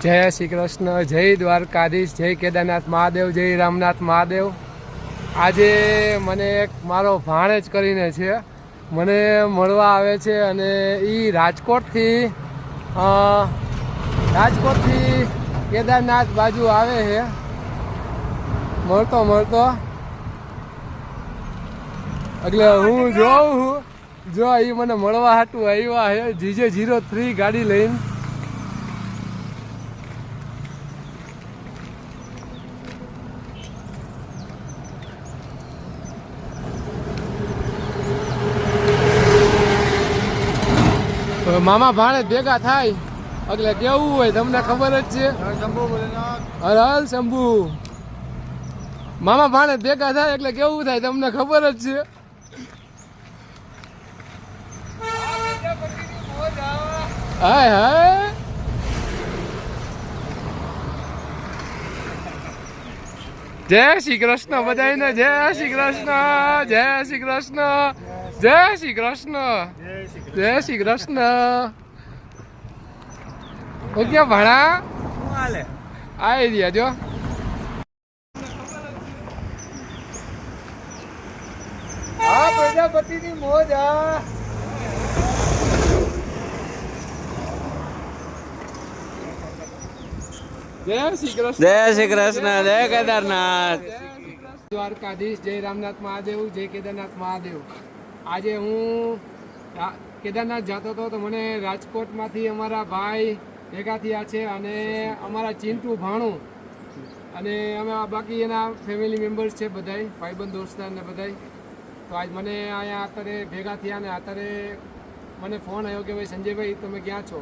जय श्री कृष्ण, जय द्वारकाधीश, जय केदारनाथ महादेव, जय रामनाथ महादेव। આજે મને એક મારો ભાણેજ કરીને છે મને મળવા આવે છે અને એ રાજકોટથી કેદારનાથ બાજુ આવે છે મળતો એટલે હું જોઉં છું જો એ મને મળવા હાટું આવ્યા છે GJ03 ગાડી લઈને। मामा भाणे भेगा थाय એટલે કેવું હોય તમને ખબર જ છે। હર હર શંભુ મામા ભાણે ભેગા થાય એટલે કેવું થાય તમને ખબર જ છે। હાય હાય જય શ્રી કૃષ્ણ બધાને, જય શ્રી કૃષ્ણ, જય શ્રી કૃષ્ણ, જય શ્રી કૃષ્ણ, જય શ્રી કૃષ્ણ। ઓકે ભણા આવી રહ્યા જો આ પ્રજાપતિની મોજ આ જય શ્રી કૃષ્ણ, જય શ્રી કૃષ્ણ, જય કેદારનાથ, દ્વારકાધીશ, જય રામનાથ મહાદેવ, જય કેદારનાથ મહાદેવ। આજે હું કેદારનાથ જતો હતો તો મને રાજકોટમાંથી અમારા ભાઈ ભેગા થયા છે અને અમારા ચિંટુ ભાણું અને અમે બાકી એના ફેમિલી મેમ્બર્સ છે બધાય ભાઈબંધ દોસ્તાર ને બધાય। તો આજ મને અહીંયા અત્યારે ભેગા થયા ને અત્યારે મને ફોન આવ્યો કે ભાઈ સંજયભાઈ તમે ક્યાં છો?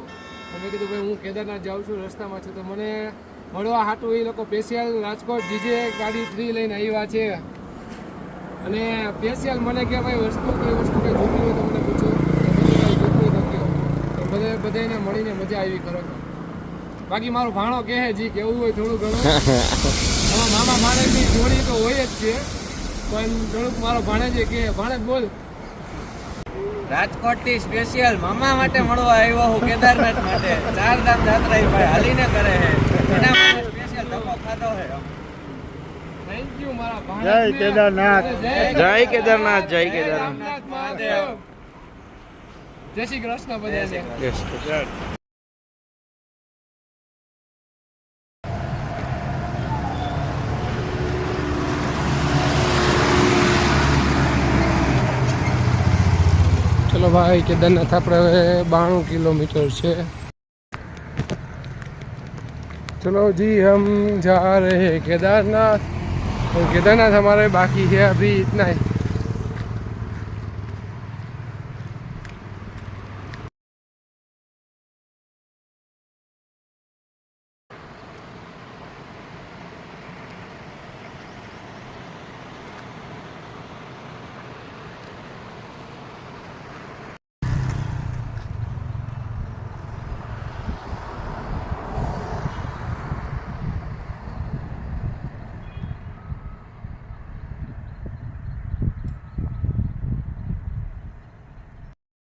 તો મેં કીધું ભાઈ હું કેદારનાથ જાઉં છું, રસ્તામાં છું। તો મને મળવા હાટું એ લોકો સ્પેશિયલ રાજકોટ GJ ગાડી 3 લઈને આવ્યા છે અને સ્પેશિયલ મને કે ભાઈ કઈ વસ્તુ કંઈ જોતી હોય તો મને પૂછો, જોતું હોય તો કહો। તો બધાને મળીને મજા આવી કરો છો। બાકી મારો ભાણો કહે જી કેવું હોય થોડું ઘણું મામા ભાણેજની જોડી તો હોય જ છે પણ થોડુંક મારો ભાણેજ કે ભાણેજ બોલ। રાજકોટ થી સ્પેશિયલ મામા માટે મળવા આવ્યો હું કેદારનાથ માટે। 4 ધામ યાત્રા એ ભાઈ હાલીને કરે છે એના માટે સ્પેશિયલ ધક્કો ખાધો છે। થેન્ક યુ મારા ભાણેજ। જય કેદારનાથ, જય કેદારનાથ, જય કેદારનાથ મહાદેવ, જય શ્રી કૃષ્ણ બધાને। चलो भाई केदारनाथ अपने 92 किलोमीटर से। चलो जी हम जा रहे हैं केदारनाथ और केदारनाथ हमारे बाकी है अभी इतना ही।